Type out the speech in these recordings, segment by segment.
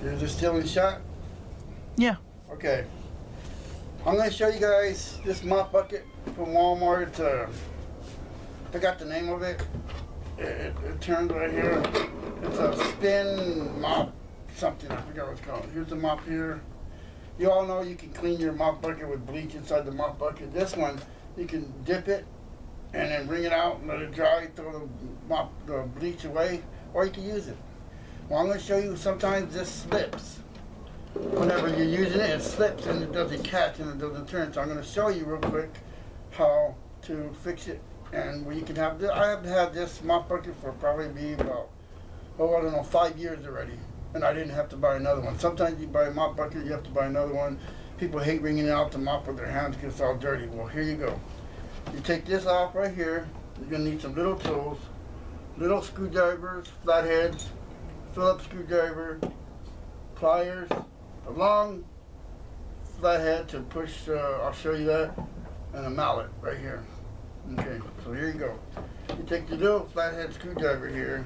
Is it still in shot? Yeah. Okay. I'm going to show you guys this mop bucket from Walmart. I forgot the name of it. It turns right here. It's a spin mop something. I forgot what it's called. Here's the mop here. You all know you can clean your mop bucket with bleach inside the mop bucket. This one, you can dip it and then bring it out and let it dry, throw the bleach away, or you can use it. Well, I'm going to show you sometimes this slips. Whenever you're using it, it slips and it doesn't catch and it doesn't turn. So I'm going to show you real quick how to fix it. And you can have this. I have had this mop bucket for probably about, I don't know, 5 years already. And I didn't have to buy another one. Sometimes you buy a mop bucket, you have to buy another one. People hate wringing out the mop with their hands because it's all dirty. Well, here you go. You take this off right here. You're going to need some little tools, little screwdrivers, flatheads, Phillips screwdriver, pliers, a long flathead to push, I'll show you that, and a mallet right here. Okay, so here you go. You take the little flathead screwdriver here,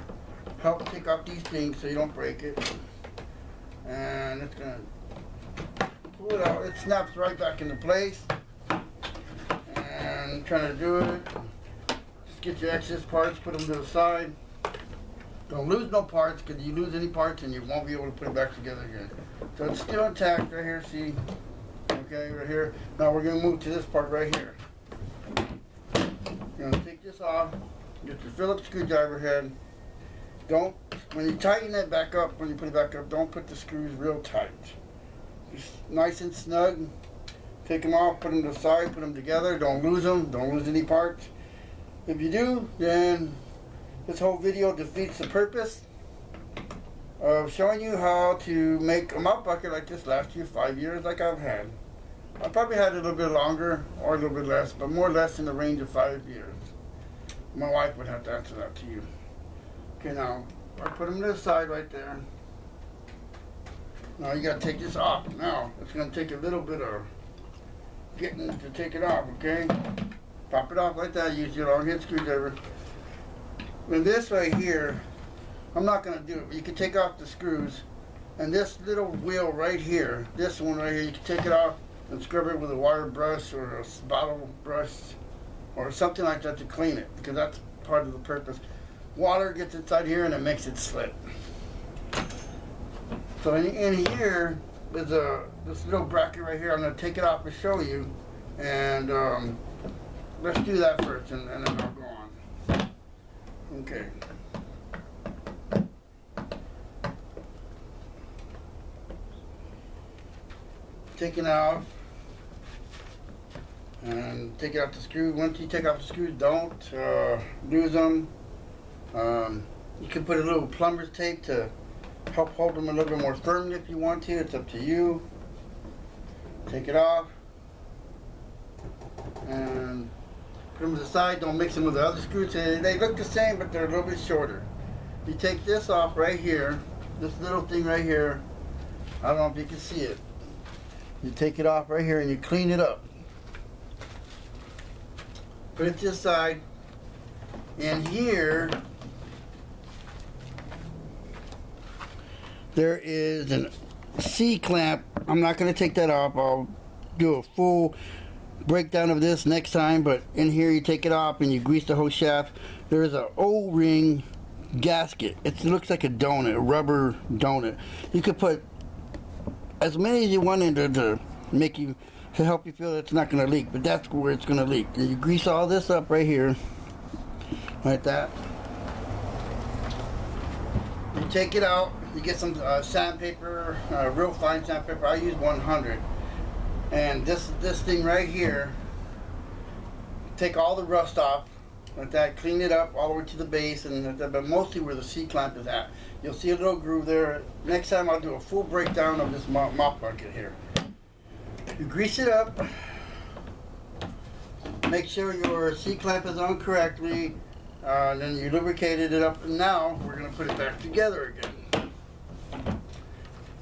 help take off these things so you don't break it, and it's going to pull it out. It snaps right back into place, and trying to do it, just get your excess parts, put them to the side. Don't lose no parts, because you lose any parts and you won't be able to put it back together again. So it's still intact right here, see? Okay, right here. Now we're going to move to this part right here. You're going to take this off, get your Phillips screwdriver head. Don't, when you tighten it back up, when you put it back up, don't put the screws real tight. Just nice and snug. Take them off, put them to the side, put them together. Don't lose them, don't lose any parts. If you do, then this whole video defeats the purpose of showing you how to make a mop bucket like this last you 5 years like I've had. I probably had it a little bit longer or a little bit less, but more or less in the range of 5 years. My wife would have to answer that to you. Okay, now I put them to the side right there. Now you got to take this off. Now it's going to take a little bit of getting to take it off, okay? Pop it off like that. Use your long head screwdriver. And this right here, I'm not going to do it, but you can take off the screws. And this little wheel right here, this one right here, you can take it off and scrub it with a wire brush or a bottle brush or something like that to clean it, because that's part of the purpose. Water gets inside here and it makes it slip. So in here, there's this little bracket right here. I'm going to take it off and show you. And let's do that first and then I'll go on. Okay. Take it out and take out the screw. Once you take off the screws, don't lose them. You can put a little plumber's tape to help hold them a little bit more firmly if you want to. It's up to you. Take it off and put them to the side. Don't mix them with the other screws. They look the same, but they're a little bit shorter. You take this off right here, this little thing right here. I don't know if you can see it. You take it off right here and you clean it up. Put it to the side. And here, there is a C-clamp. I'm not going to take that off. I'll do a full breakdown of this next time, but in here you take it off and you grease the whole shaft. There's a O-ring gasket. It looks like a donut, a rubber donut. You could put as many as you want in there to help you feel that it's not going to leak, but that's where it's going to leak. And you grease all this up right here, like that. You take it out. You get some sandpaper, real fine sandpaper. I use 100. And this thing right here, take all the rust off, like that, clean it up all the way to the base, and like that, but mostly where the C-clamp is at. You'll see a little groove there. Next time I'll do a full breakdown of this mop bucket here. You grease it up, make sure your C-clamp is on correctly, then you lubricated it up, and now we're going to put it back together again.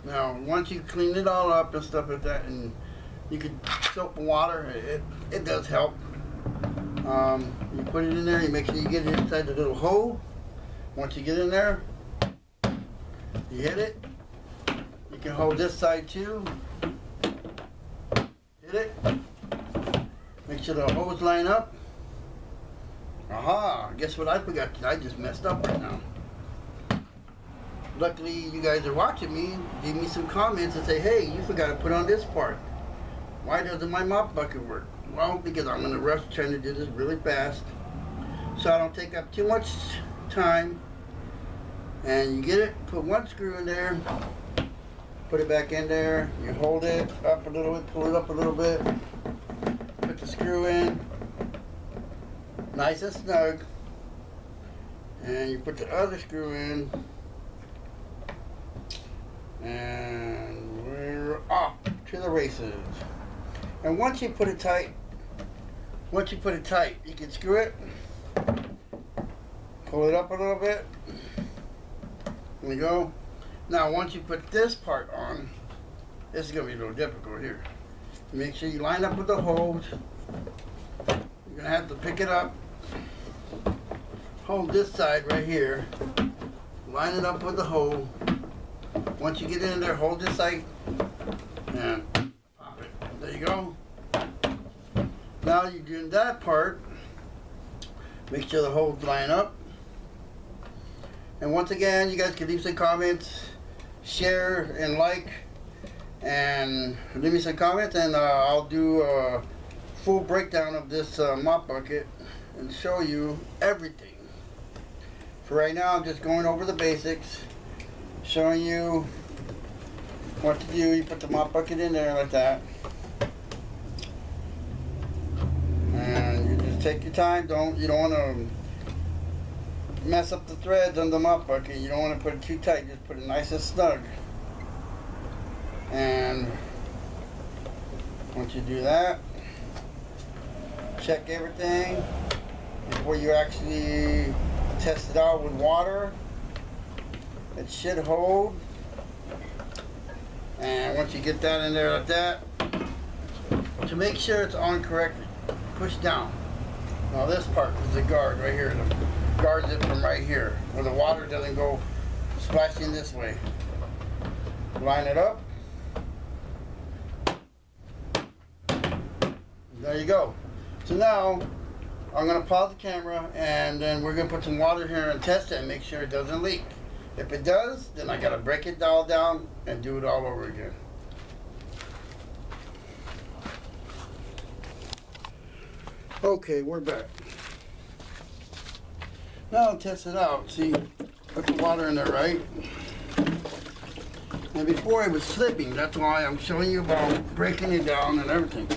Now, once you clean it all up and stuff like that, and you can soap and water, it does help. You put it in there, you make sure you get it inside the little hole. Once you get in there, you hit it, You can hold this side too. Hit it. Make sure the hose line up. Aha! Guess what I forgot? I just messed up right now. Luckily, you guys are watching me. Give me some comments and say, hey, you forgot to put on this part. Why doesn't my mop bucket work? Well, because I'm in a rush trying to do this really fast, so I don't take up too much time. And you get it, put one screw in there, put it back in there, you hold it up a little bit, pull it up a little bit, put the screw in, nice and snug, and you put the other screw in, and we're off to the races. And once you put it tight, you can screw it, pull it up a little bit. There we go. Now once you put this part on, this is going to be a little difficult here. Make sure you line up with the hose. You're going to have to pick it up, hold this side right here, line it up with the hole. Once you get in there, hold this side and pop it. There you go. Now you're doing that part. Make sure the holes line up. And once again, you guys can leave some comments, share and like, and leave me some comments, and I'll do a full breakdown of this mop bucket and show you everything. For right now, I'm just going over the basics, showing you what to do. You put the mop bucket in there like that, and you just take your time. You don't want to mess up the threads on the mop bucket. You don't want to put it too tight. Just put it nice and snug. And once you do that, check everything before you actually test it out with water. It should hold. And once you get that in there like that, to make sure it's on correctly, push down. Now this part is the guard right here. The guards it from right here, where the water doesn't go splashing this way. Line it up. There you go. So now I'm going to pause the camera, and then we're going to put some water here and test it and make sure it doesn't leak. If it does, then I got to break it all down and do it all over again. Okay, we're back. Now I'll test it out. See, put the water in there, right? And before it was slipping, that's why I'm showing you about breaking it down and everything.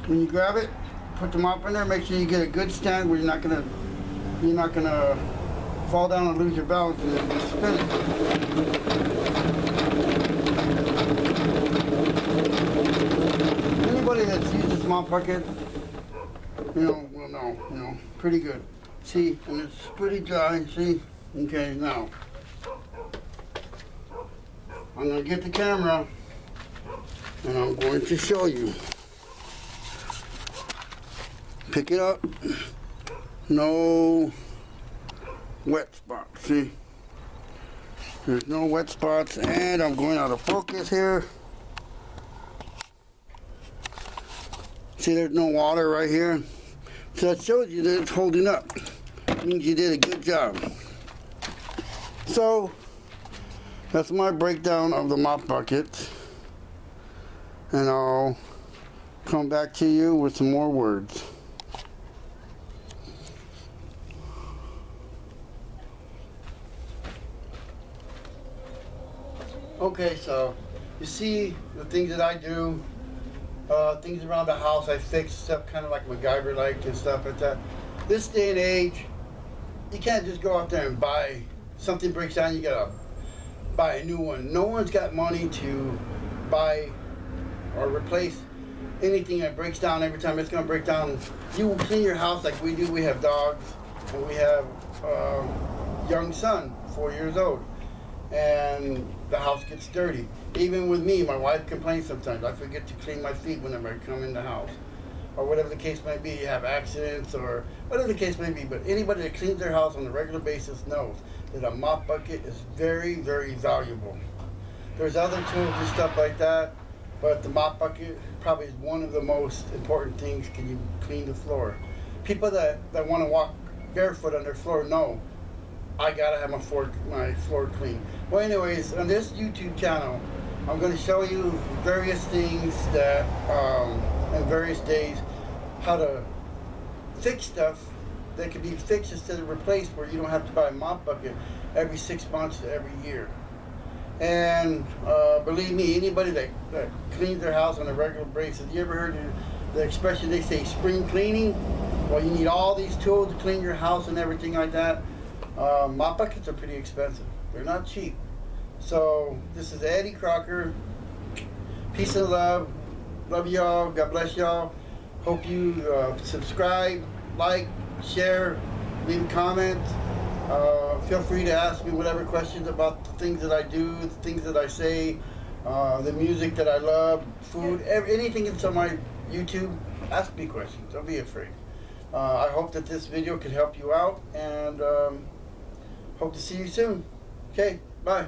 When you grab it, put the mop in there, make sure you get a good stand where you're not gonna fall down and lose your balance and then just spin it. Anybody that's used this mop bucket, will know, pretty good. See, and it's pretty dry, see? Okay, now, I'm going to get the camera, and I'm going to show you. Pick it up, no wet spots, see? There's no wet spots, and I'm going out of focus here. See, there's no water right here. So that shows you that it's holding up. It means you did a good job. So, that's my breakdown of the mop bucket. And I'll come back to you with some more words. Okay, so you see the things that I do, things around the house I fix, stuff kind of like MacGyver-like and stuff like that. This day and age, you can't just go out there and buy, something breaks down, you gotta buy a new one. No one's got money to buy or replace anything that breaks down every time. It's gonna break down. You will clean your house like we do. We have dogs, and we have a young son, 4 years old. And the house gets dirty. Even with me, my wife complains sometimes. I forget to clean my feet whenever I come in the house. Or whatever the case may be, you have accidents or whatever the case may be. But anybody that cleans their house on a regular basis knows that a mop bucket is very, very valuable. There's other tools and stuff like that, but the mop bucket probably is one of the most important things. Can you clean the floor? People that want to walk barefoot on their floor know I gotta have my floor clean. Well, anyways, on this YouTube channel, I'm going to show you various things that, in various days, how to fix stuff that can be fixed instead of replaced, where you don't have to buy a mop bucket every 6 months to every year. And believe me, anybody that cleans their house on a regular basis, you ever heard the expression, they say spring cleaning? Well, you need all these tools to clean your house and everything like that. Mop buckets are pretty expensive. They're not cheap. So this is Eddie Crocker. Peace and love. Love y'all. God bless y'all. Hope you subscribe, like, share, leave a comment. Feel free to ask me whatever questions about the things that I do, the things that I say, the music that I love, food, anything that's on my YouTube. Ask me questions. Don't be afraid. I hope that this video could help you out, and hope to see you soon. Okay, bye.